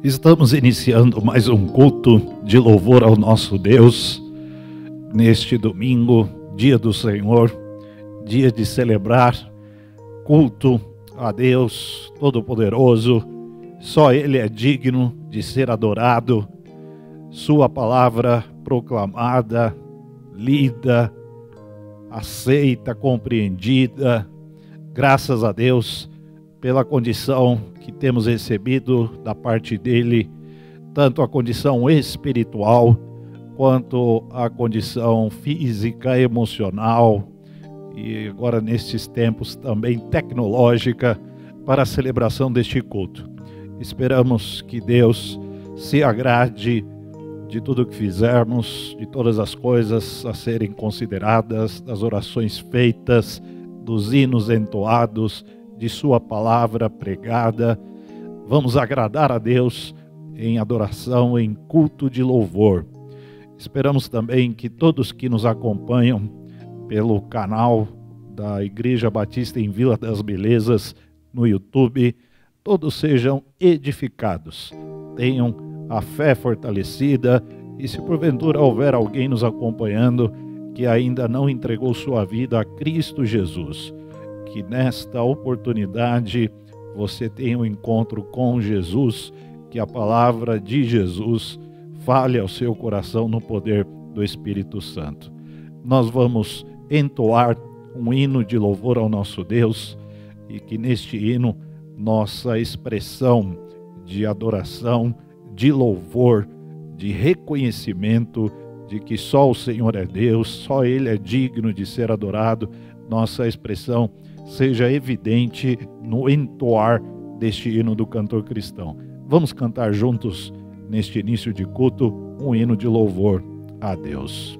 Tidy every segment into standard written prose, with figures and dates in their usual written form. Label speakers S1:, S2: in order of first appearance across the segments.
S1: Estamos iniciando mais um culto de louvor ao nosso Deus, neste domingo, dia do Senhor, dia de celebrar, culto a Deus Todo-Poderoso. Só Ele é digno de ser adorado, sua palavra proclamada, lida, aceita, compreendida. Graças a Deus pela condição que temos recebido da parte dele, tanto a condição espiritual, quanto a condição física, emocional, e agora nestes tempos também tecnológica, para a celebração deste culto. Esperamos que Deus se agrade de tudo que fizermos, de todas as coisas a serem consideradas, das orações feitas, dos hinos entoados, de sua palavra pregada. Vamos agradar a Deus em adoração, em culto de louvor. Esperamos também que todos que nos acompanham pelo canal da Igreja Batista em Vila das Belezas no YouTube, todos sejam edificados, tenham a fé fortalecida, e se porventura houver alguém nos acompanhando que ainda não entregou sua vida a Cristo Jesus, que nesta oportunidade você tenha um encontro com Jesus, que a palavra de Jesus fale ao seu coração no poder do Espírito Santo. Nós vamos entoar um hino de louvor ao nosso Deus, e que neste hino nossa expressão de adoração, de louvor, de reconhecimento de que só o Senhor é Deus, só Ele é digno de ser adorado, nossa expressão seja evidente no entoar deste hino do cantor cristão. Vamos cantar juntos, neste início de culto, um hino de louvor a Deus.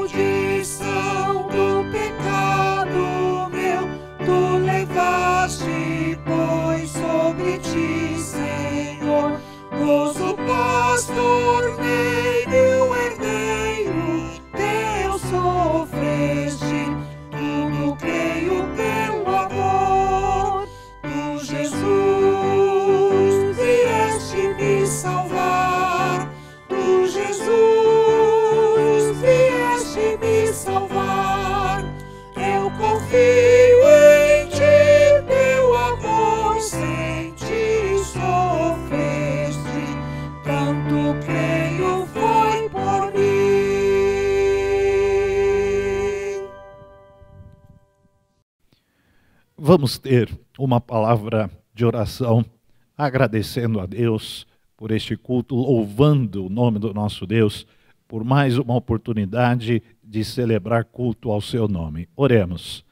S2: Maldição do pecado meu, tu levaste.
S1: Vamos ter uma palavra de oração, agradecendo a Deus por este culto, louvando o nome do nosso Deus, por mais uma oportunidade de celebrar culto ao seu nome. Oremos.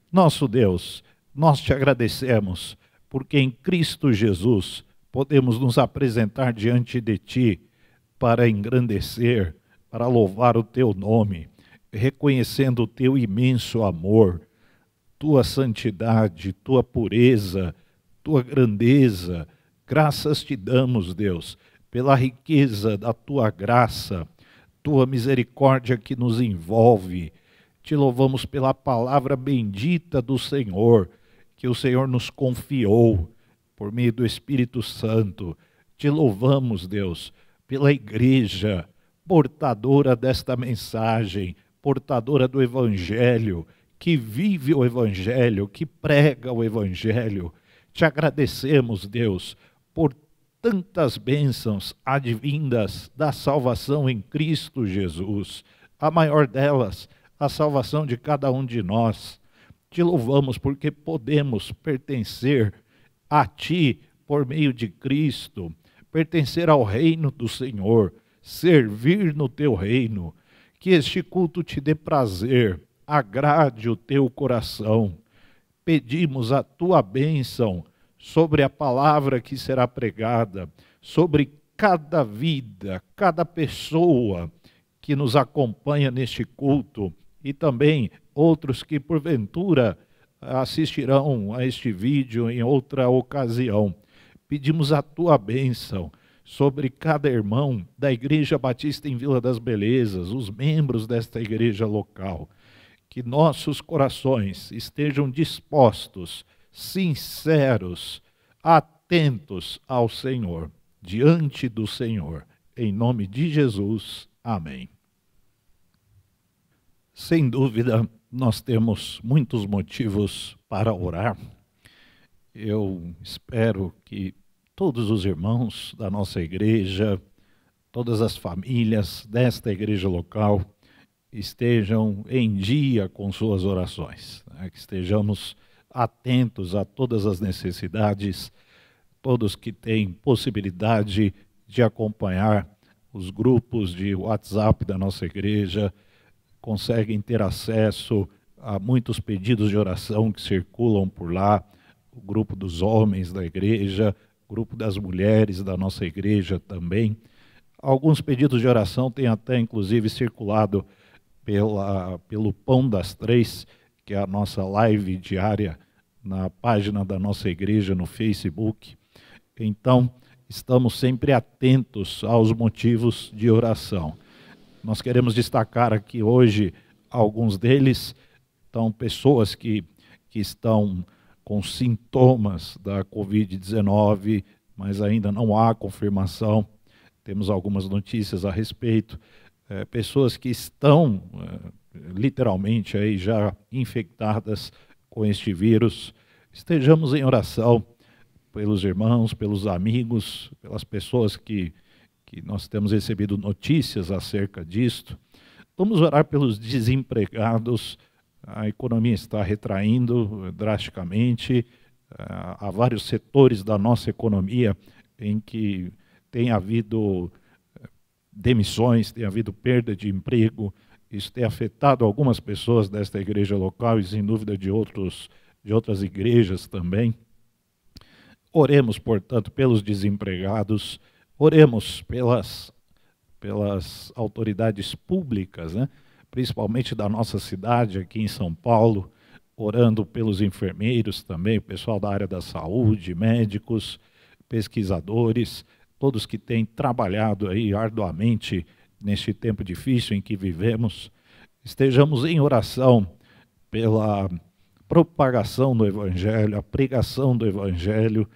S1: Nosso Deus, nós te agradecemos, porque em Cristo Jesus podemos nos apresentar diante de ti para engrandecer, para louvar o teu nome, reconhecendo o teu imenso amor, tua santidade, tua pureza, tua grandeza. Graças te damos, Deus, pela riqueza da tua graça, tua misericórdia que nos envolve. Te louvamos pela palavra bendita do Senhor, que o Senhor nos confiou por meio do Espírito Santo. Te louvamos, Deus, pela igreja portadora desta mensagem, portadora do Evangelho, que vive o Evangelho, que prega o Evangelho. Te agradecemos, Deus, por tantas bênçãos advindas da salvação em Cristo Jesus. A maior delas, a salvação de cada um de nós. Te louvamos porque podemos pertencer a Ti por meio de Cristo, pertencer ao reino do Senhor, servir no Teu reino. Que este culto te dê prazer, agrade o teu coração. Pedimos a tua bênção sobre a palavra que será pregada, sobre cada vida, cada pessoa que nos acompanha neste culto e também outros que porventura assistirão a este vídeo em outra ocasião. Pedimos a tua bênção sobre cada irmão da Igreja Batista em Vila das Belezas, os membros desta igreja local. Que nossos corações estejam dispostos, sinceros, atentos ao Senhor, diante do Senhor. Em nome de Jesus, amém. Sem dúvida, nós temos muitos motivos para orar. Eu espero que todos os irmãos da nossa igreja, todas as famílias desta igreja local, estejam em dia com suas orações, né? Que estejamos atentos a todas as necessidades, todos que têm possibilidade de acompanhar os grupos de WhatsApp da nossa igreja, conseguem ter acesso a muitos pedidos de oração que circulam por lá, o grupo dos homens da igreja, o grupo das mulheres da nossa igreja também. Alguns pedidos de oração têm até inclusive circulado pelo Pão das Três, que é a nossa live diária na página da nossa igreja no Facebook. Então, estamos sempre atentos aos motivos de oração. Nós queremos destacar aqui hoje alguns deles. Então, pessoas que estão com sintomas da Covid-19, mas ainda não há confirmação. Temos algumas notícias a respeito. Pessoas que estão literalmente aí já infectadas com este vírus. Estejamos em oração pelos irmãos, pelos amigos, pelas pessoas que nós temos recebido notícias acerca disto. Vamos orar pelos desempregados. A economia está retraindo drasticamente. Há vários setores da nossa economia em que tem havido demissões, tem havido perda de emprego. Isso tem afetado algumas pessoas desta igreja local e, sem dúvida, de outras igrejas também. Oremos, portanto, pelos desempregados, oremos pelas autoridades públicas, né? Principalmente da nossa cidade, aqui em São Paulo, orando pelos enfermeiros também, o pessoal da área da saúde, médicos, pesquisadores, todos que têm trabalhado aí arduamente neste tempo difícil em que vivemos. Estejamos em oração pela propagação do Evangelho, a pregação do Evangelho.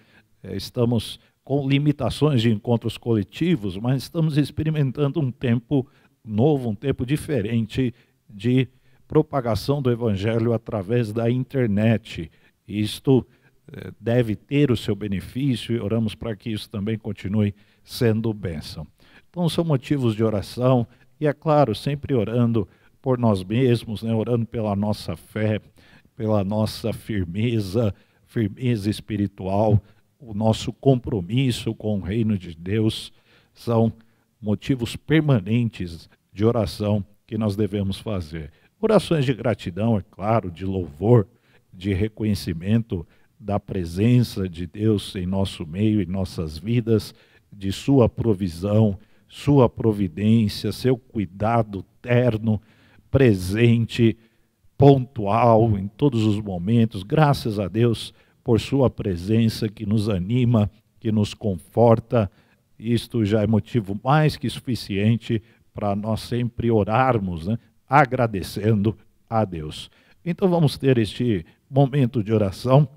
S1: Estamos com limitações de encontros coletivos, mas estamos experimentando um tempo novo, um tempo diferente de propagação do Evangelho através da internet. Isto deve ter o seu benefício e oramos para que isso também continue sendo bênção. Então são motivos de oração e, é claro, sempre orando por nós mesmos, né? Orando pela nossa fé, pela nossa firmeza espiritual, o nosso compromisso com o reino de Deus, são motivos permanentes de oração que nós devemos fazer. Orações de gratidão, é claro, de louvor, de reconhecimento da presença de Deus em nosso meio, em nossas vidas, de sua provisão, sua providência, seu cuidado terno, presente, pontual em todos os momentos. Graças a Deus por sua presença que nos anima, que nos conforta. Isto já é motivo mais que suficiente para nós sempre orarmos, né? Agradecendo a Deus. Então vamos ter este momento de oração,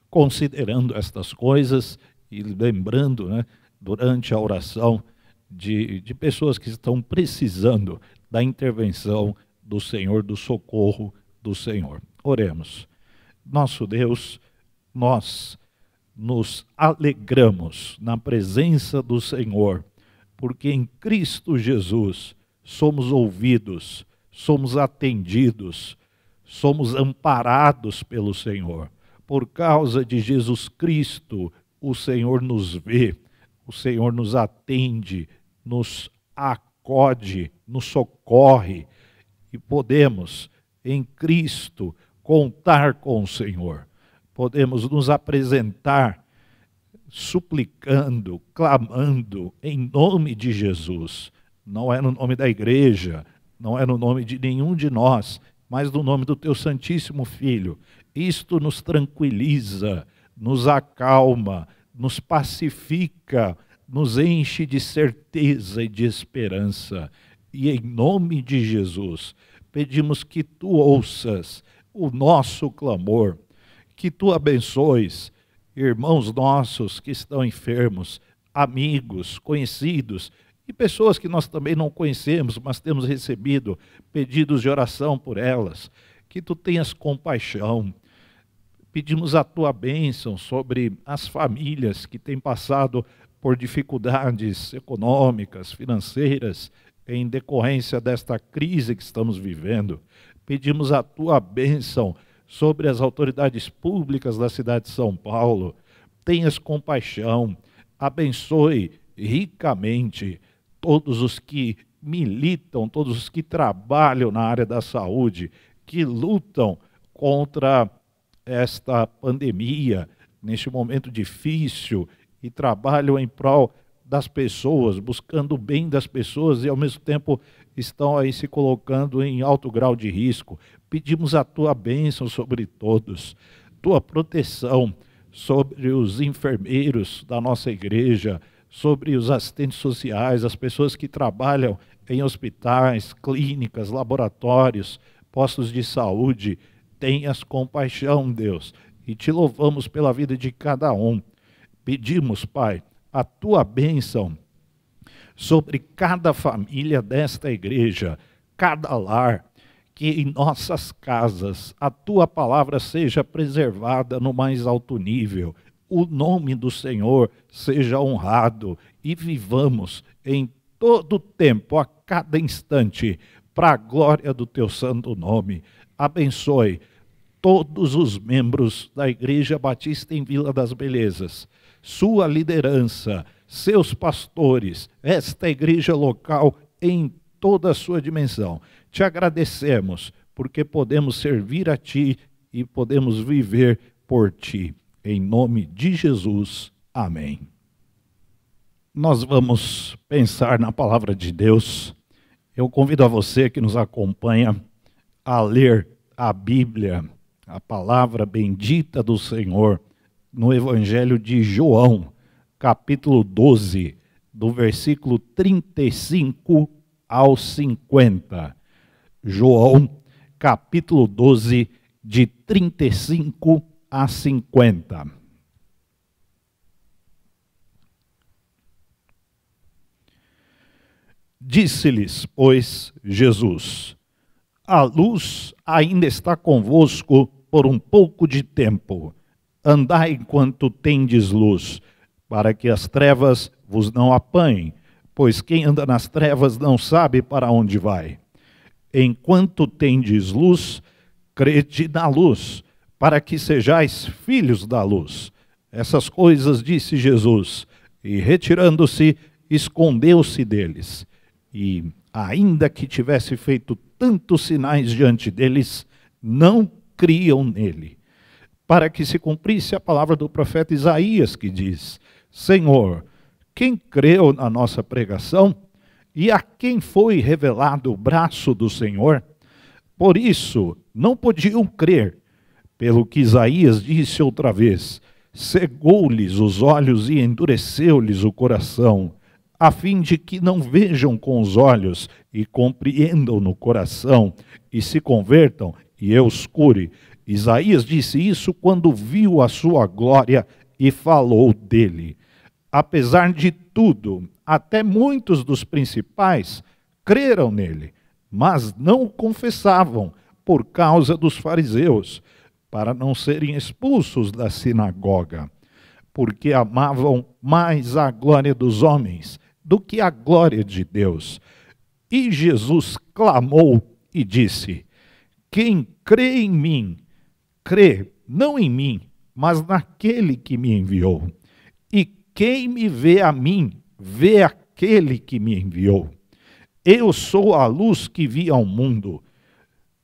S1: considerando estas coisas e lembrando, né, durante a oração de pessoas que estão precisando da intervenção do Senhor, do socorro do Senhor. Oremos. Nosso Deus, nós nos alegramos na presença do Senhor, porque em Cristo Jesus somos ouvidos, somos atendidos, somos amparados pelo Senhor. Por causa de Jesus Cristo, o Senhor nos vê, o Senhor nos atende, nos acode, nos socorre, e podemos, em Cristo, contar com o Senhor. Podemos nos apresentar suplicando, clamando em nome de Jesus. Não é no nome da igreja, não é no nome de nenhum de nós, mas no nome do teu Santíssimo Filho. Isto nos tranquiliza, nos acalma, nos pacifica, nos enche de certeza e de esperança. E em nome de Jesus, pedimos que tu ouças o nosso clamor, que tu abençoes irmãos nossos que estão enfermos, amigos, conhecidos e pessoas que nós também não conhecemos, mas temos recebido pedidos de oração por elas. Que tu tenhas compaixão. Pedimos a tua bênção sobre as famílias que têm passado por dificuldades econômicas, financeiras, em decorrência desta crise que estamos vivendo. Pedimos a tua bênção sobre as autoridades públicas da cidade de São Paulo. Tenhas compaixão, abençoe ricamente todos os que militam, todos os que trabalham na área da saúde, que lutam contra esta pandemia, neste momento difícil, e trabalham em prol das pessoas, buscando o bem das pessoas e ao mesmo tempo estão aí se colocando em alto grau de risco. Pedimos a tua bênção sobre todos, tua proteção sobre os enfermeiros da nossa igreja, sobre os assistentes sociais, as pessoas que trabalham em hospitais, clínicas, laboratórios, postos de saúde. Tenhas compaixão, Deus, e te louvamos pela vida de cada um. Pedimos, Pai, a tua bênção sobre cada família desta igreja, cada lar, que em nossas casas a tua palavra seja preservada no mais alto nível, o nome do Senhor seja honrado e vivamos em todo tempo, a cada instante, para a glória do teu santo nome. Abençoe todos os membros da Igreja Batista em Vila das Belezas, sua liderança, seus pastores, esta igreja local em toda a sua dimensão. Te agradecemos porque podemos servir a ti e podemos viver por ti. Em nome de Jesus. Amém. Nós vamos pensar na palavra de Deus. Eu convido a você que nos acompanha a ler a Bíblia, a palavra bendita do Senhor, no Evangelho de João, capítulo 12, do versículo 35 ao 50. João, capítulo 12, de 35 a 50. Disse-lhes, pois, Jesus: a luz ainda está convosco por um pouco de tempo. Andai enquanto tendes luz, para que as trevas vos não apanhem, pois quem anda nas trevas não sabe para onde vai. Enquanto tendes luz, crede na luz, para que sejais filhos da luz. Essas coisas disse Jesus, e retirando-se, escondeu-se deles. E, ainda que tivesse feito tantos sinais diante deles, não criam nele. Para que se cumprisse a palavra do profeta Isaías, que diz: Senhor, quem creu na nossa pregação? E a quem foi revelado o braço do Senhor? Por isso, não podiam crer, pelo que Isaías disse outra vez: cegou-lhes os olhos e endureceu-lhes o coração, a fim de que não vejam com os olhos e compreendam no coração, e se convertam e eu os cure. Isaías disse isso quando viu a sua glória e falou dele. Apesar de tudo, até muitos dos principais creram nele, mas não o confessavam por causa dos fariseus, para não serem expulsos da sinagoga, porque amavam mais a glória dos homens do que a glória de Deus. E Jesus clamou e disse: quem crê em mim, crê não em mim, mas naquele que me enviou. E quem me vê a mim, vê aquele que me enviou. Eu sou a luz que vi ao mundo,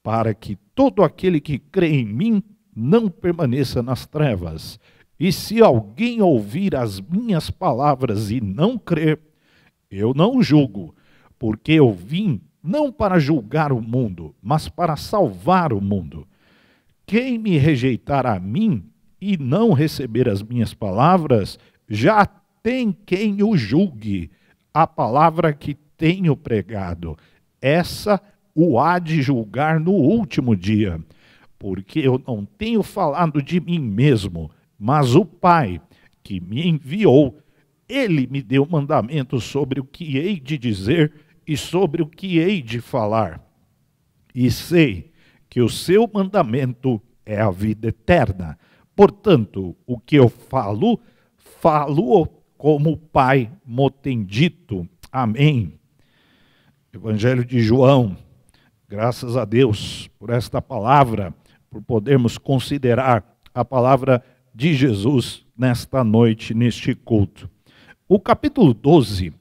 S1: para que todo aquele que crê em mim não permaneça nas trevas. E se alguém ouvir as minhas palavras e não crer, eu não o julgo, porque eu vim não para julgar o mundo, mas para salvar o mundo. Quem me rejeitar a mim e não receber as minhas palavras, já tem quem o julgue. A palavra que tenho pregado, essa o há de julgar no último dia. Porque eu não tenho falado de mim mesmo, mas o Pai que me enviou, ele me deu mandamentos sobre o que hei de dizer e sobre o que hei de falar. E sei que o seu mandamento é a vida eterna. Portanto, o que eu falo, falo como o Pai mo tem dito. Amém. Evangelho de João, graças a Deus por esta palavra, por podermos considerar a palavra de Jesus nesta noite, neste culto. O capítulo 12,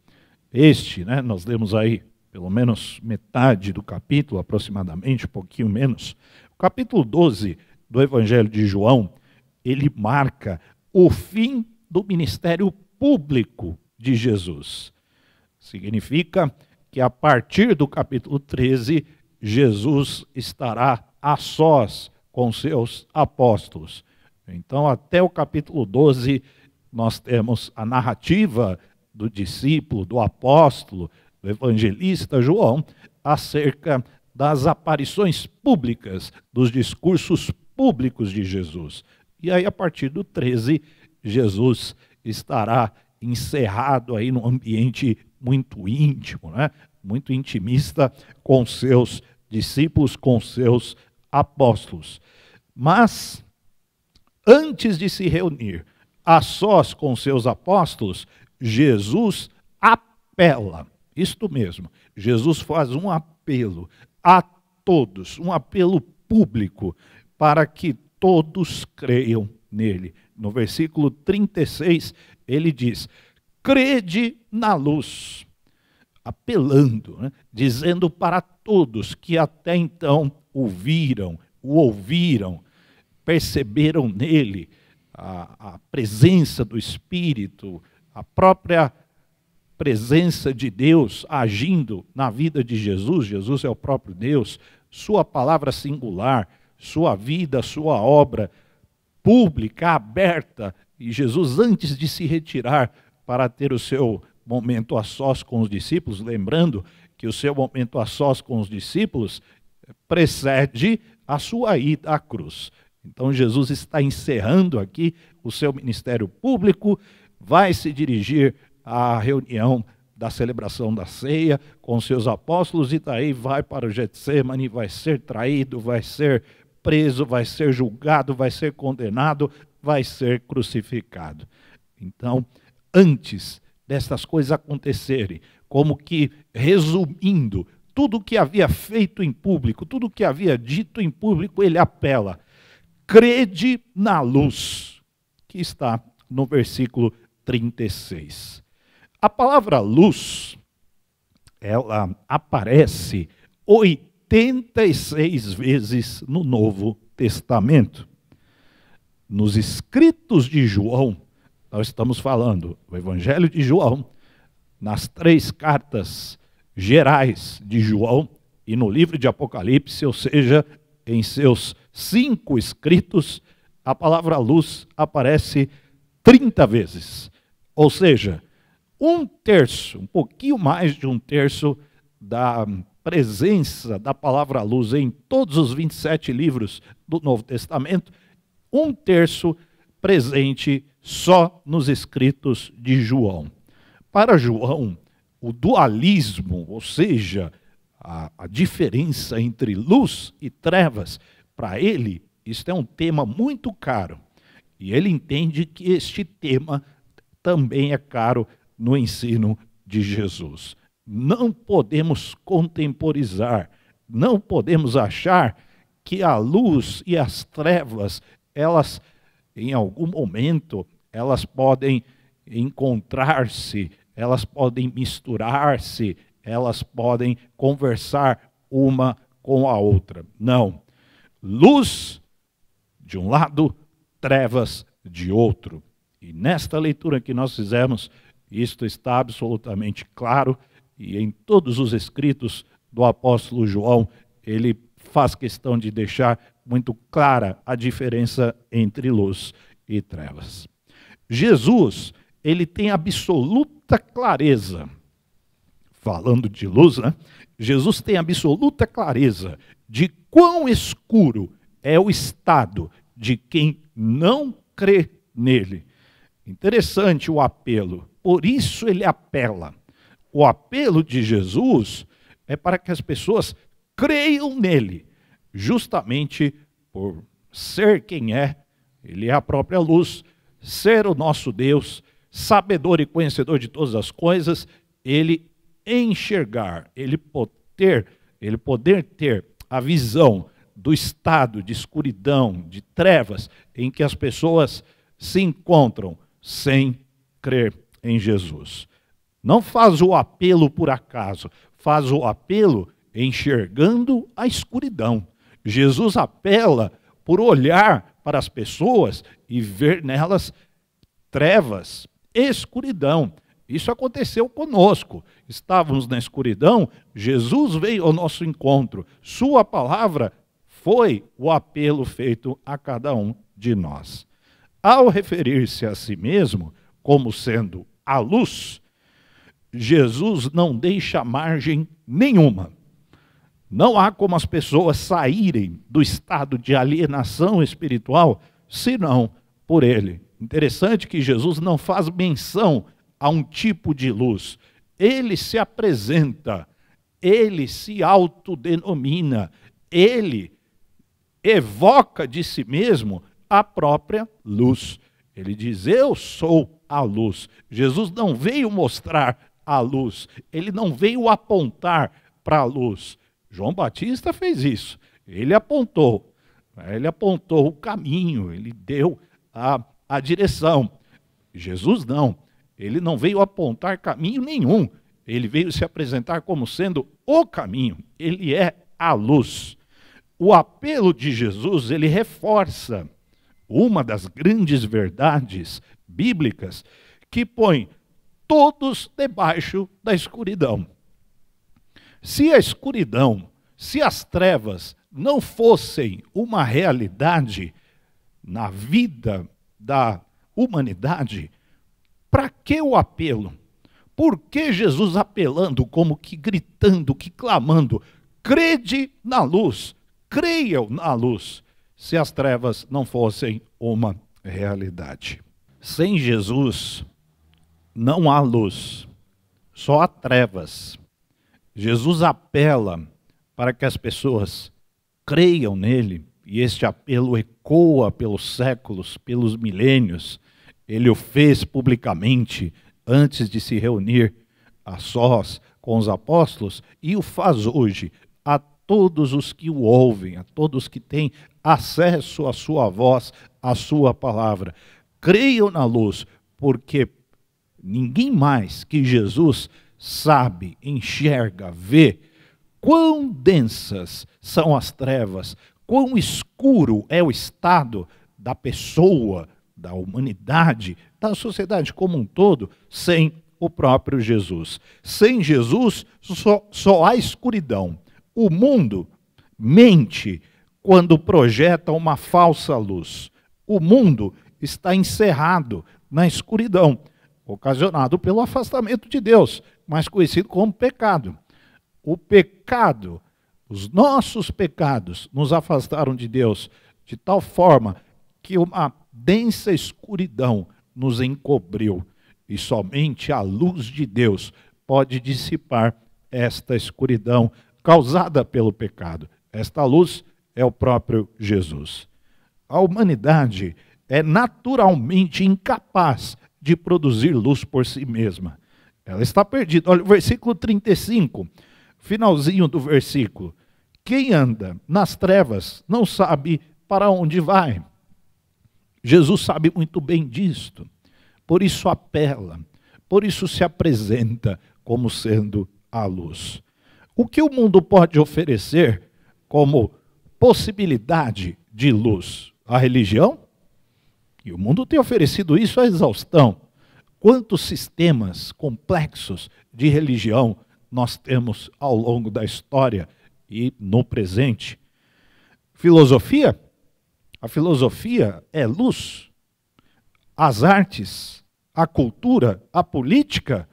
S1: nós lemos aí pelo menos metade do capítulo, aproximadamente, um pouquinho menos. O capítulo 12 do Evangelho de João, ele marca o fim do ministério público de Jesus. Significa que a partir do capítulo 13, Jesus estará a sós com seus apóstolos. Então, até o capítulo 12, nós temos a narrativa do discípulo, do apóstolo, do evangelista João, acerca das aparições públicas, dos discursos públicos de Jesus. E aí, a partir do 13, Jesus estará encerrado aí num ambiente muito íntimo, né? Muito intimista com seus discípulos, com seus apóstolos. Mas, antes de se reunir a sós com seus apóstolos, Jesus apela, isto mesmo, Jesus faz um apelo a todos, um apelo público, para que todos creiam nele. No versículo 36, ele diz: crede na luz, apelando, né? Dizendo para todos que até então o viram, o ouviram, perceberam nele a presença do Espírito, a própria presença de Deus agindo na vida de Jesus. Jesus é o próprio Deus, sua palavra singular, sua vida, sua obra pública, aberta. E Jesus, antes de se retirar para ter o seu momento a sós com os discípulos, lembrando que o seu momento a sós com os discípulos precede a sua ida à cruz. Então Jesus está encerrando aqui o seu ministério público, vai se dirigir à reunião da celebração da ceia com seus apóstolos e daí vai para o Getsemane, vai ser traído, vai ser preso, vai ser julgado, vai ser condenado, vai ser crucificado. Então, antes destas coisas acontecerem, como que resumindo tudo que havia feito em público, tudo que havia dito em público, ele apela. Crede na luz, que está no versículo 36. A palavra luz, ela aparece 86 vezes no Novo Testamento. Nos escritos de João, nós estamos falando o Evangelho de João, nas 3 cartas gerais de João e no livro de Apocalipse, ou seja, em seus 5 escritos, a palavra luz aparece 30 vezes. Ou seja, 1/3, um pouquinho mais de 1/3 da presença da palavra luz em todos os 27 livros do Novo Testamento, 1/3 presente só nos escritos de João. Para João, o dualismo, ou seja, a diferença entre luz e trevas, para ele, isto é um tema muito caro. E ele entende que este tema também é caro no ensino de Jesus. Não podemos contemporizar, não podemos achar que a luz e as trevas, elas, em algum momento, elas podem encontrar-se, elas podem misturar-se, elas podem conversar uma com a outra. Não. Luz de um lado, trevas de outro. E nesta leitura que nós fizemos, isto está absolutamente claro, e em todos os escritos do apóstolo João, ele faz questão de deixar muito clara a diferença entre luz e trevas. Jesus, ele tem absoluta clareza, falando de luz, né? Jesus tem absoluta clareza de quão escuro é o estado de quem não crê nele. Interessante o apelo, por isso ele apela. O apelo de Jesus é para que as pessoas creiam nele, justamente por ser quem é, ele é a própria luz, ser o nosso Deus, sabedor e conhecedor de todas as coisas, ele enxergar, ele poder ter a visão do estado de escuridão, de trevas, em que as pessoas se encontram sem crer em Jesus. Não faz o apelo por acaso, faz o apelo enxergando a escuridão. Jesus apela por olhar para as pessoas e ver nelas trevas, escuridão. Isso aconteceu conosco. Estávamos na escuridão, Jesus veio ao nosso encontro. Sua palavra foi o apelo feito a cada um de nós. Ao referir-se a si mesmo como sendo a luz, Jesus não deixa margem nenhuma. Não há como as pessoas saírem do estado de alienação espiritual, senão por ele. Interessante que Jesus não faz menção a um tipo de luz. Ele se apresenta, ele se autodenomina, ele evoca de si mesmo a própria luz. Ele diz, eu sou a luz. Jesus não veio mostrar a luz, ele não veio apontar para a luz. João Batista fez isso, ele apontou o caminho, ele deu a direção. Jesus não, ele não veio apontar caminho nenhum, ele veio se apresentar como sendo o caminho, ele é a luz. O apelo de Jesus, ele reforça uma das grandes verdades bíblicas que põe todos debaixo da escuridão. Se a escuridão, se as trevas não fossem uma realidade na vida da humanidade, para que o apelo? Por que Jesus apelando, como que gritando, que clamando, crede na luz, creiam na luz, se as trevas não fossem uma realidade? Sem Jesus, não há luz, só há trevas. Jesus apela para que as pessoas creiam nele, e este apelo ecoa pelos séculos, pelos milênios. Ele o fez publicamente, antes de se reunir a sós com os apóstolos e o faz hoje a todos os que o ouvem, a todos que têm acesso à sua voz, à sua palavra. Creiam na luz, porque ninguém mais que Jesus sabe, enxerga, vê quão densas são as trevas, quão escuro é o estado da pessoa, da humanidade, da sociedade como um todo, sem o próprio Jesus. Sem Jesus, só há escuridão. O mundo mente quando projeta uma falsa luz. O mundo está encerrado na escuridão, ocasionado pelo afastamento de Deus, mais conhecido como pecado. O pecado, os nossos pecados, nos afastaram de Deus de tal forma que uma densa escuridão nos encobriu. E somente a luz de Deus pode dissipar esta escuridão causada pelo pecado. Esta luz é o próprio Jesus. A humanidade é naturalmente incapaz de produzir luz por si mesma. Ela está perdida. Olha o versículo 35, finalzinho do versículo. Quem anda nas trevas não sabe para onde vai. Jesus sabe muito bem disto. Por isso apela, por isso se apresenta como sendo a luz. O que o mundo pode oferecer como possibilidade de luz? A religião? E o mundo tem oferecido isso à exaustão. Quantos sistemas complexos de religião nós temos ao longo da história e no presente? Filosofia? A filosofia é luz. As artes, a cultura, a política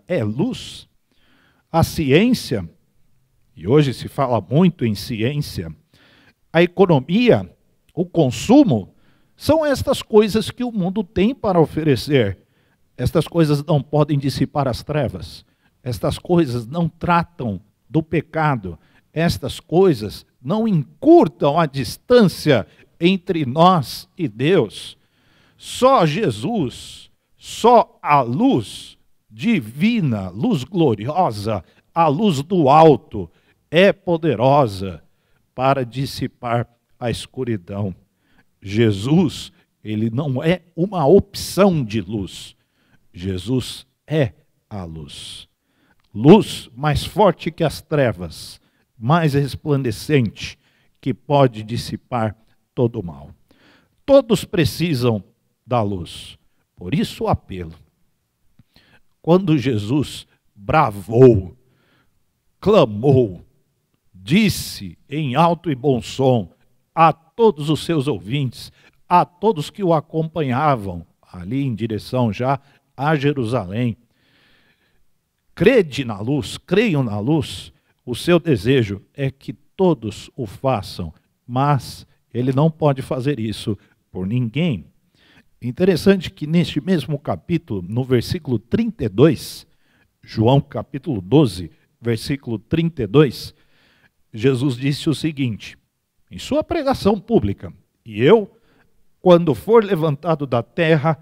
S1: é luz. A ciência, e hoje se fala muito em ciência, a economia, o consumo, são estas coisas que o mundo tem para oferecer. Estas coisas não podem dissipar as trevas. Estas coisas não tratam do pecado. Estas coisas não encurtam a distância entre nós e Deus. Só Jesus, só a luz divina, luz gloriosa, a luz do alto, é poderosa para dissipar a escuridão. Jesus, ele não é uma opção de luz. Jesus é a luz. Luz mais forte que as trevas, mais resplandecente, que pode dissipar todo o mal. Todos precisam da luz. Por isso o apelo. Quando Jesus bravou, clamou, disse em alto e bom som a todos os seus ouvintes, a todos que o acompanhavam, ali em direção já a Jerusalém, crede na luz, creiam na luz, o seu desejo é que todos o façam, mas ele não pode fazer isso por ninguém. Interessante que neste mesmo capítulo, no versículo 32, João capítulo 12, versículo 32, Jesus disse o seguinte, em sua pregação pública, e eu, quando for levantado da terra,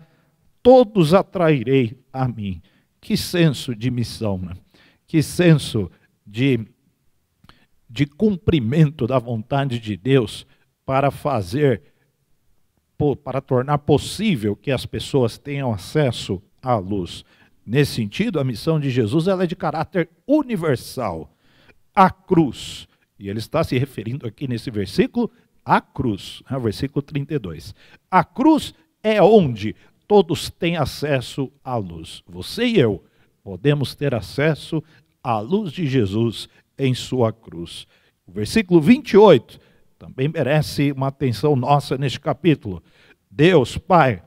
S1: todos atrairei a mim. Que senso de missão, né? Que senso de cumprimento da vontade de Deus para tornar possível que as pessoas tenham acesso à luz. Nesse sentido, a missão de Jesus ela é de caráter universal. A cruz, e ele está se referindo aqui nesse versículo, à cruz, versículo 32. A cruz é onde todos têm acesso à luz. Você e eu podemos ter acesso à luz de Jesus em sua cruz. O versículo 28 também merece uma atenção nossa neste capítulo. Deus, Pai,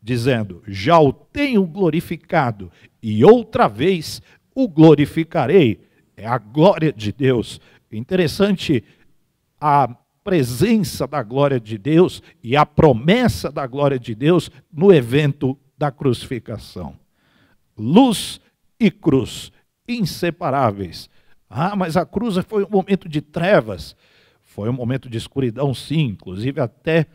S1: dizendo, já o tenho glorificado e outra vez o glorificarei. É a glória de Deus. Interessante a presença da glória de Deus e a promessa da glória de Deus no evento da crucificação. Luz e cruz, inseparáveis. Mas a cruz foi um momento de trevas, foi um momento de escuridão, sim, inclusive até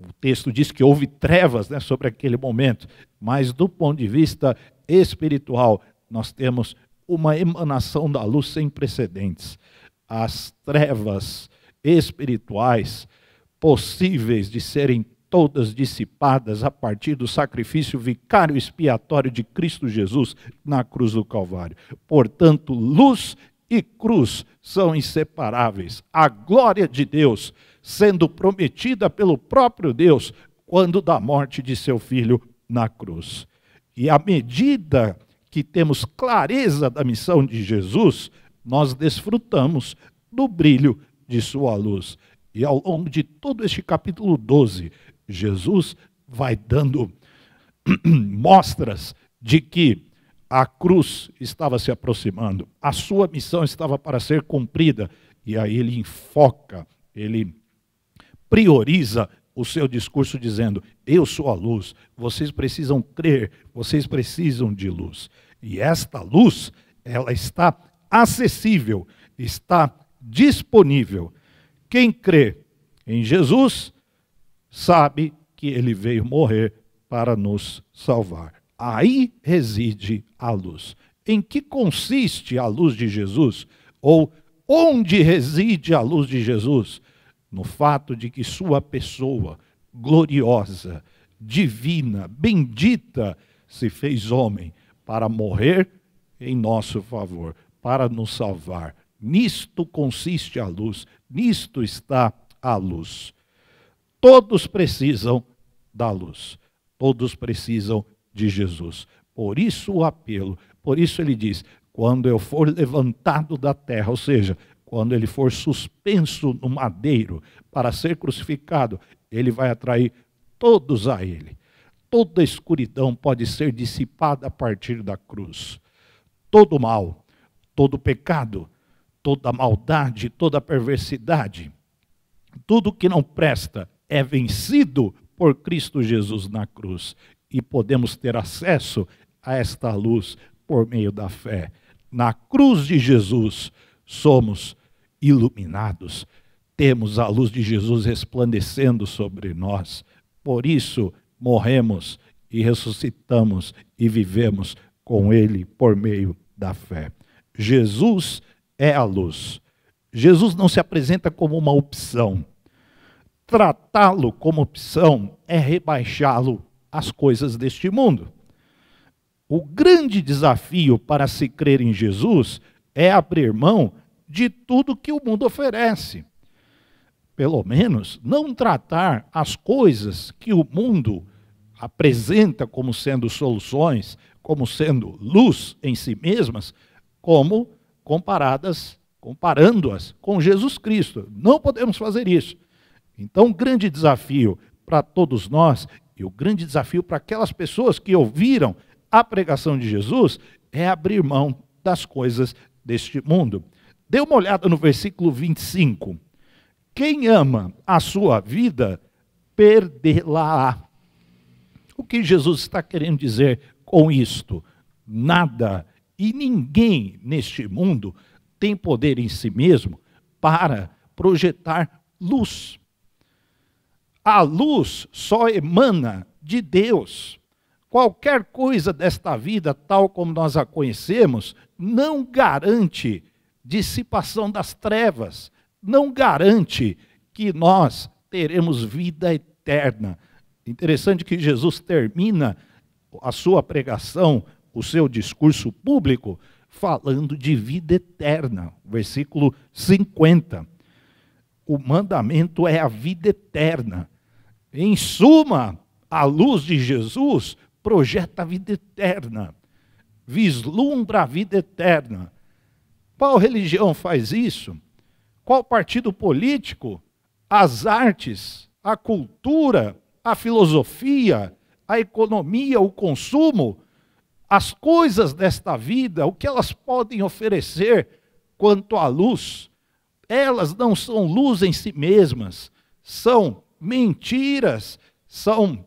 S1: o texto diz que houve trevas, né, sobre aquele momento, mas do ponto de vista espiritual, nós temos uma emanação da luz sem precedentes. As trevas espirituais possíveis de serem todas dissipadas a partir do sacrifício vicário expiatório de Cristo Jesus na cruz do Calvário. Portanto, luz e cruz são inseparáveis. A glória de Deus sendo prometida pelo próprio Deus quando da morte de seu Filho na cruz. E à medida que temos clareza da missão de Jesus, nós desfrutamos do brilho de sua luz. E ao longo de todo este capítulo 12, Jesus vai dando mostras de que a cruz estava se aproximando, a sua missão estava para ser cumprida, e aí ele enfoca, ele prioriza o seu discurso dizendo: eu sou a luz, vocês precisam crer, vocês precisam de luz. E esta luz, ela está acessível, está disponível. Quem crê em Jesus sabe que ele veio morrer para nos salvar. Aí reside a luz. Em que consiste a luz de Jesus? Ou onde reside a luz de Jesus? No fato de que sua pessoa gloriosa, divina, bendita, se fez homem para morrer em nosso favor, para nos salvar. Nisto consiste a luz, nisto está a luz. Todos precisam da luz, todos precisam de Jesus. Por isso o apelo, por isso ele diz: quando eu for levantado da terra, ou seja, quando ele for suspenso no madeiro para ser crucificado, ele vai atrair todos a ele. Toda escuridão pode ser dissipada a partir da cruz. Todo mal, todo pecado, toda maldade, toda perversidade, tudo que não presta é vencido por Cristo Jesus na cruz. E podemos ter acesso a esta luz por meio da fé. Na cruz de Jesus somos iluminados. Temos a luz de Jesus resplandecendo sobre nós. Por isso morremos e ressuscitamos e vivemos com Ele por meio da fé. Jesus é a luz. Jesus não se apresenta como uma opção. Tratá-lo como opção é rebaixá-lo às coisas deste mundo. O grande desafio para se crer em Jesus é abrir mão de tudo que o mundo oferece. Pelo menos, não tratar as coisas que o mundo apresenta como sendo soluções, como sendo luz em si mesmas, como comparando-as com Jesus Cristo. Não podemos fazer isso. Então, o grande desafio para todos nós, e o grande desafio para aquelas pessoas que ouviram a pregação de Jesus, é abrir mão das coisas deste mundo. Dê uma olhada no versículo 25. Quem ama a sua vida, perdê-la-á. O que Jesus está querendo dizer com isto? Nada e ninguém neste mundo tem poder em si mesmo para projetar luz. A luz só emana de Deus. Qualquer coisa desta vida, tal como nós a conhecemos, não garante dissipação das trevas, não garante que nós teremos vida eterna. Interessante que Jesus termina a sua pregação, o seu discurso público, falando de vida eterna. Versículo 50. O mandamento é a vida eterna. Em suma, a luz de Jesus projeta a vida eterna, vislumbra a vida eterna. Qual religião faz isso? Qual partido político? As artes, a cultura, a filosofia, a economia, o consumo, as coisas desta vida, o que elas podem oferecer quanto à luz, elas não são luz em si mesmas, são mentiras, são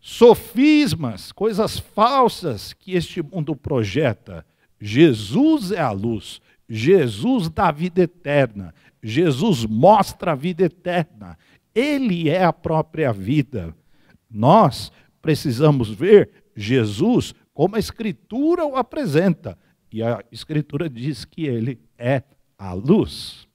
S1: sofismas, coisas falsas que este mundo projeta. Jesus é a luz, Jesus dá a vida eterna, Jesus mostra a vida eterna, Ele é a própria vida. Nós precisamos ver Jesus como a Escritura o apresenta. E a Escritura diz que ele é a luz.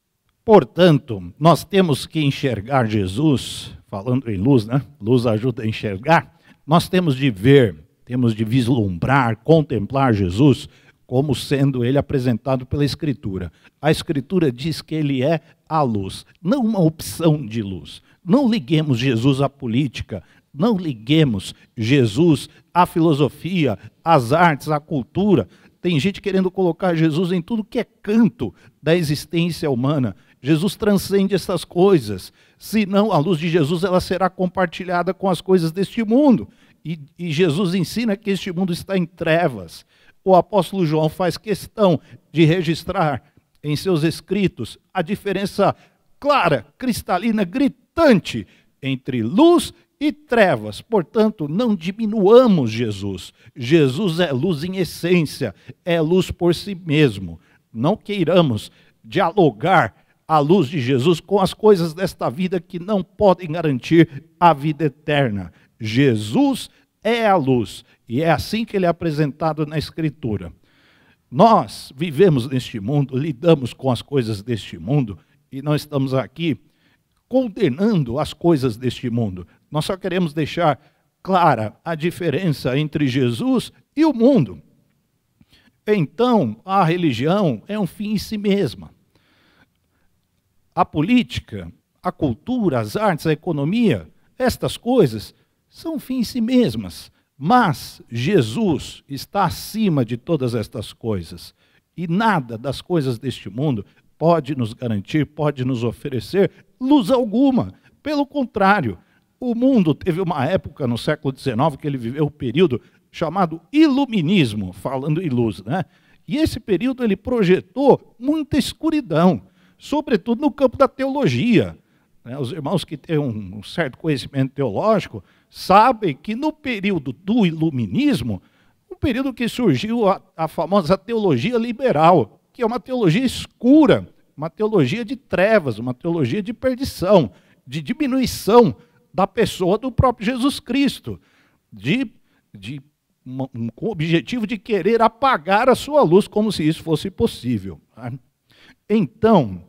S1: Portanto, nós temos que enxergar Jesus, falando em luz, né? Luz ajuda a enxergar. Nós temos de ver, temos de vislumbrar, contemplar Jesus como sendo ele apresentado pela Escritura. A Escritura diz que ele é a luz, não uma opção de luz. Não liguemos Jesus à política, não liguemos Jesus à filosofia, às artes, à cultura. Tem gente querendo colocar Jesus em tudo que é canto da existência humana. Jesus transcende essas coisas. Senão, a luz de Jesus ela será compartilhada com as coisas deste mundo. E Jesus ensina que este mundo está em trevas. O apóstolo João faz questão de registrar em seus escritos a diferença clara, cristalina, gritante entre luz e trevas. Portanto, não diminuamos Jesus. Jesus é luz em essência, é luz por si mesmo. Não queiramos dialogar a luz de Jesus com as coisas desta vida que não podem garantir a vida eterna. Jesus é a luz, e é assim que ele é apresentado na Escritura. Nós vivemos neste mundo, lidamos com as coisas deste mundo, e nós estamos aqui condenando as coisas deste mundo. Nós só queremos deixar clara a diferença entre Jesus e o mundo. Então, a religião é um fim em si mesma. A política, a cultura, as artes, a economia, estas coisas são fim em si mesmas. Mas Jesus está acima de todas estas coisas. E nada das coisas deste mundo pode nos garantir, pode nos oferecer luz alguma. Pelo contrário, o mundo teve uma época no século XIX que ele viveu um período chamado iluminismo, falando em luz, né? E esse período ele projetou muita escuridão, sobretudo no campo da teologia. Os irmãos que têm um certo conhecimento teológico sabem que no período do iluminismo, um período que surgiu a famosa teologia liberal, que é uma teologia escura, uma teologia de trevas, uma teologia de perdição, de diminuição da pessoa do próprio Jesus Cristo, com o objetivo de querer apagar a sua luz, como se isso fosse possível. Então,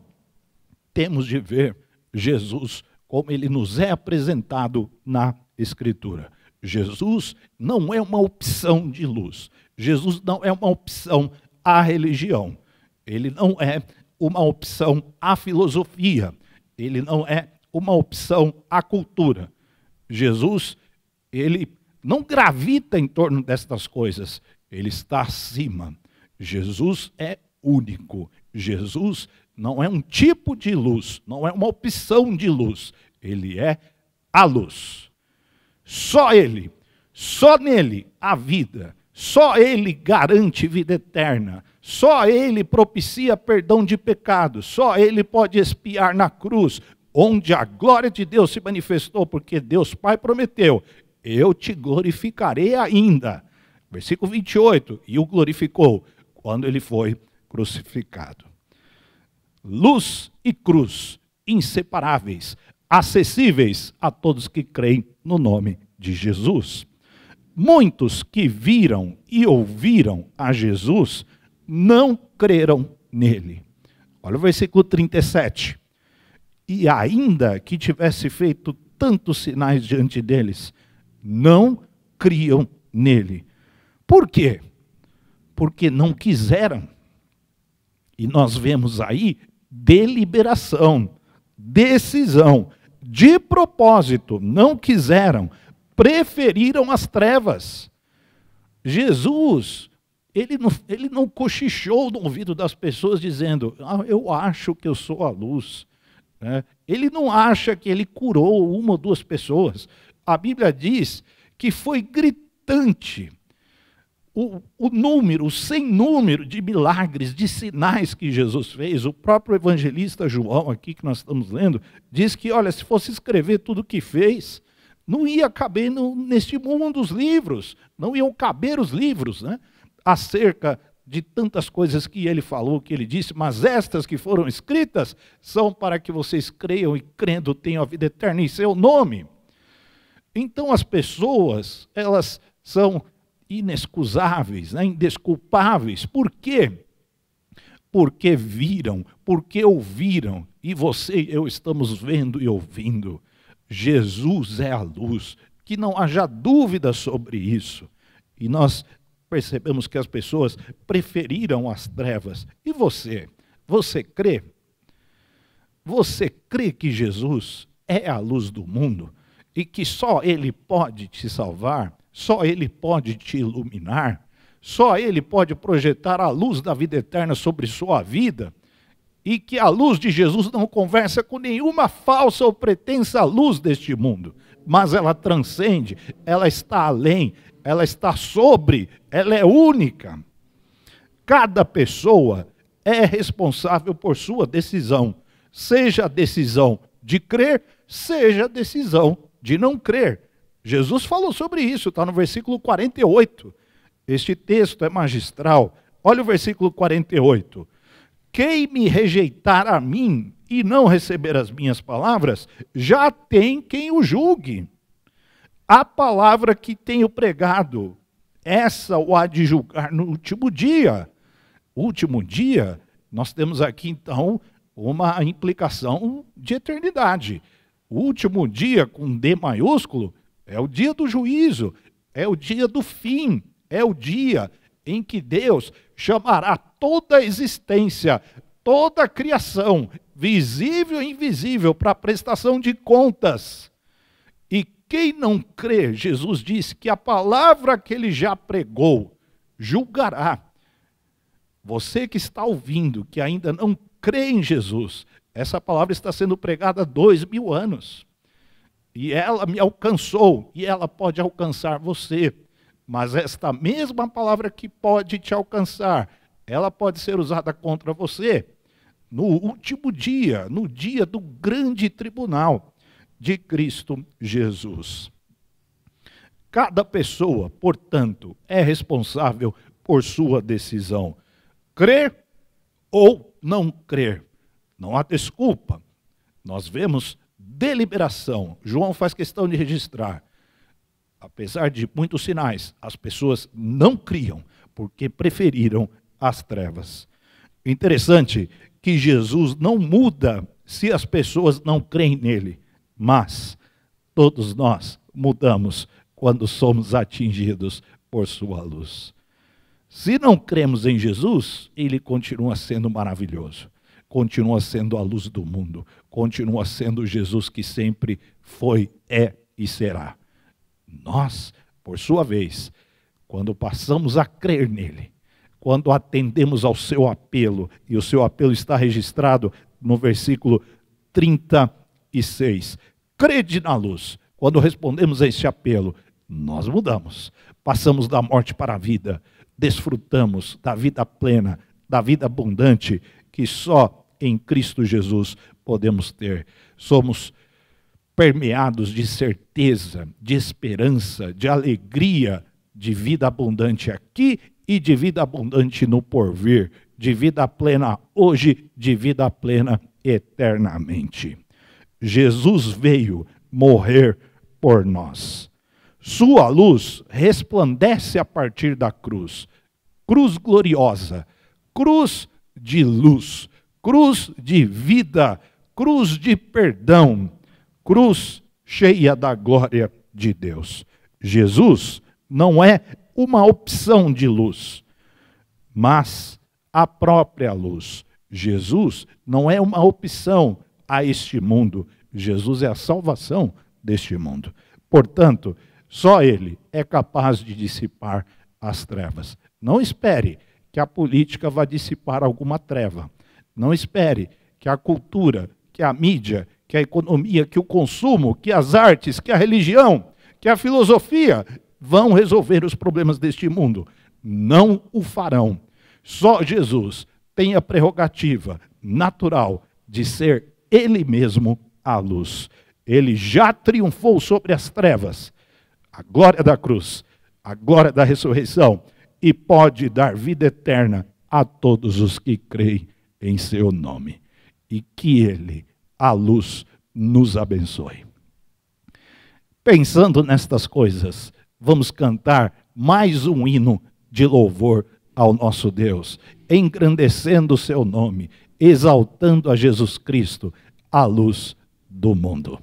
S1: temos de ver Jesus como ele nos é apresentado na Escritura. Jesus não é uma opção de luz. Jesus não é uma opção à religião. Ele não é uma opção à filosofia. Ele não é uma opção à cultura. Jesus, ele não gravita em torno destas coisas. Ele está acima. Jesus é único. Jesus não é um tipo de luz, não é uma opção de luz. Ele é a luz. Só ele, só nele há vida. Só ele garante vida eterna. Só ele propicia perdão de pecados. Só ele pode expiar na cruz, onde a glória de Deus se manifestou, porque Deus Pai prometeu: eu te glorificarei ainda. Versículo 28, e o glorificou quando ele foi crucificado. Luz e cruz, inseparáveis, acessíveis a todos que creem no nome de Jesus. Muitos que viram e ouviram a Jesus não creram nele. Olha o versículo 37. E ainda que tivesse feito tantos sinais diante deles, não criam nele. Por quê? Porque não quiseram. E nós vemos aí deliberação, decisão, de propósito, não quiseram, preferiram as trevas. Jesus, ele não cochichou no ouvido das pessoas dizendo: eu acho que eu sou a luz. Ele não acha que ele curou uma ou duas pessoas. A Bíblia diz que foi gritante o número, o sem número de milagres, de sinais que Jesus fez. O próprio evangelista João, aqui que nós estamos lendo, diz que, olha, se fosse escrever tudo o que fez, não ia caber neste mundo os livros, não iam caber os livros, né? Acerca de tantas coisas que ele falou, que ele disse, mas estas que foram escritas são para que vocês creiam e crendo tenham a vida eterna em seu nome. Então as pessoas, elas são inexcusáveis, né, indesculpáveis. Por quê? Porque viram, porque ouviram, e você e eu estamos vendo e ouvindo. Jesus é a luz, que não haja dúvida sobre isso. E nós percebemos que as pessoas preferiram as trevas. E você? Você crê? Você crê que Jesus é a luz do mundo e que só Ele pode te salvar, só Ele pode te iluminar, só Ele pode projetar a luz da vida eterna sobre sua vida e que a luz de Jesus não conversa com nenhuma falsa ou pretensa luz deste mundo, mas ela transcende, ela está além, ela está sobre, ela é única. Cada pessoa é responsável por sua decisão, seja a decisão de crer, seja a decisão de não crer. Jesus falou sobre isso, está no versículo 48. Este texto é magistral. Olha o versículo 48. Quem me rejeitar a mim e não receber as minhas palavras, já tem quem o julgue. A palavra que tenho pregado, essa o há de julgar no último dia. Último dia, nós temos aqui então uma implicação de eternidade. O último dia, com D maiúsculo, é o dia do juízo, é o dia do fim, é o dia em que Deus chamará toda a existência, toda a criação, visível e invisível, para a prestação de contas. E quem não crê, Jesus disse que a palavra que ele já pregou, julgará. Você que está ouvindo, que ainda não crê em Jesus, essa palavra está sendo pregada há 2000 anos. E ela me alcançou, e ela pode alcançar você. Mas esta mesma palavra que pode te alcançar, ela pode ser usada contra você no último dia, no dia do grande tribunal de Cristo Jesus. Cada pessoa, portanto, é responsável por sua decisão. Crer ou não crer. Não há desculpa. Nós vemos deliberação. João faz questão de registrar. Apesar de muitos sinais, as pessoas não criam, porque preferiram as trevas. Interessante que Jesus não muda se as pessoas não creem nele, mas todos nós mudamos quando somos atingidos por sua luz. Se não cremos em Jesus, ele continua sendo maravilhoso, continua sendo a luz do mundo, continua sendo Jesus que sempre foi, é e será. Nós, por sua vez, quando passamos a crer nele, quando atendemos ao seu apelo, e o seu apelo está registrado no versículo 36, crede na luz. Quando respondemos a este apelo, nós mudamos, passamos da morte para a vida, desfrutamos da vida plena, da vida abundante, que só em Cristo Jesus podemos ter. Somos permeados de certeza, de esperança, de alegria, de vida abundante aqui e de vida abundante no porvir, de vida plena hoje, de vida plena eternamente. Jesus veio morrer por nós. Sua luz resplandece a partir da cruz. Cruz gloriosa, cruz de luz, cruz de vida, cruz de perdão, cruz cheia da glória de Deus. Jesus não é uma opção de luz, mas a própria luz. Jesus não é uma opção a este mundo. Jesus é a salvação deste mundo. Portanto, só Ele é capaz de dissipar as trevas. Não espere que a política vá dissipar alguma treva. Não espere que a cultura, que a mídia, que a economia, que o consumo, que as artes, que a religião, que a filosofia vão resolver os problemas deste mundo. Não o farão. Só Jesus tem a prerrogativa natural de ser Ele mesmo a luz. Ele já triunfou sobre as trevas, a glória da cruz, a glória da ressurreição, e pode dar vida eterna a todos os que creem em seu nome. E que Ele, a luz, nos abençoe. Pensando nestas coisas, vamos cantar mais um hino de louvor ao nosso Deus, engrandecendo o seu nome, exaltando a Jesus Cristo, a luz do mundo.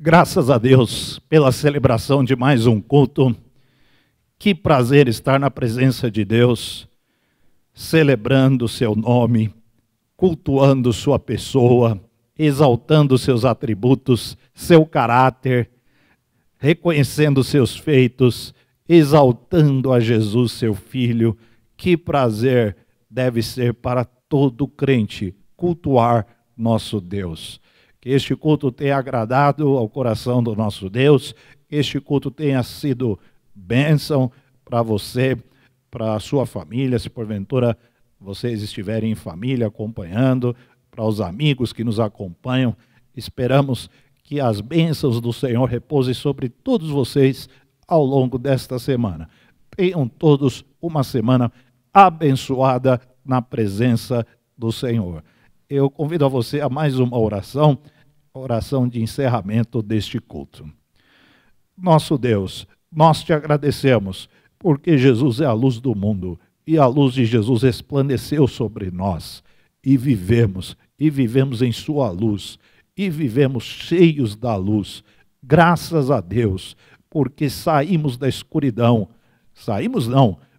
S1: Graças a Deus pela celebração de mais um culto. Que prazer estar na presença de Deus, celebrando o seu nome, cultuando sua pessoa, exaltando seus atributos, seu caráter, reconhecendo seus feitos, exaltando a Jesus, seu Filho. Que prazer deve ser para todo crente cultuar nosso Deus. Que este culto tenha agradado ao coração do nosso Deus, que este culto tenha sido bênção para você, para a sua família, se porventura vocês estiverem em família acompanhando, para os amigos que nos acompanham. Esperamos que as bênçãos do Senhor repousem sobre todos vocês ao longo desta semana. Tenham todos uma semana abençoada na presença do Senhor. Eu convido a você a mais uma oração, oração de encerramento deste culto. Nosso Deus, nós te agradecemos, porque Jesus é a luz do mundo, e a luz de Jesus resplandeceu sobre nós, e vivemos em sua luz, e vivemos cheios da luz. Graças a Deus, porque saímos da escuridão,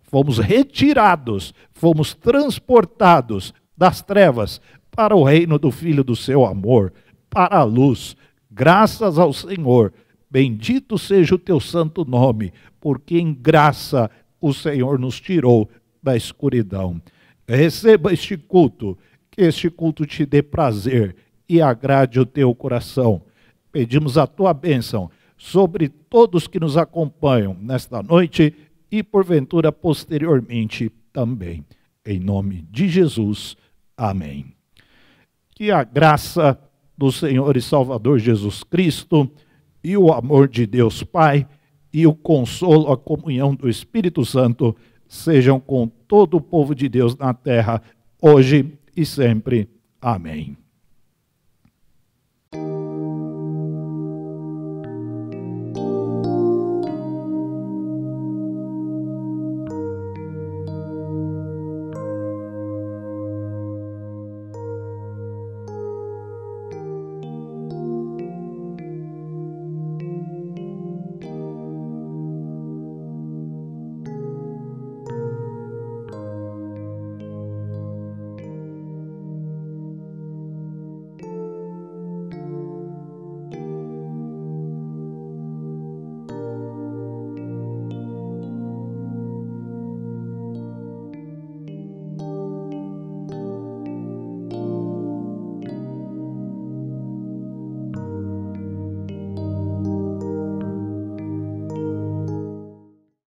S1: fomos retirados, fomos transportados das trevas para o reino do Filho do seu amor, para a luz. Graças ao Senhor, bendito seja o teu santo nome, porque em graça o Senhor nos tirou da escuridão. Receba este culto, que este culto te dê prazer e agrade o teu coração. Pedimos a tua bênção sobre todos que nos acompanham nesta noite e porventura posteriormente também. Em nome de Jesus, amém. Que a graça do Senhor e Salvador Jesus Cristo e o amor de Deus Pai e o consolo, a comunhão do Espírito Santo sejam com todo o povo de Deus na terra, hoje e sempre. Amém.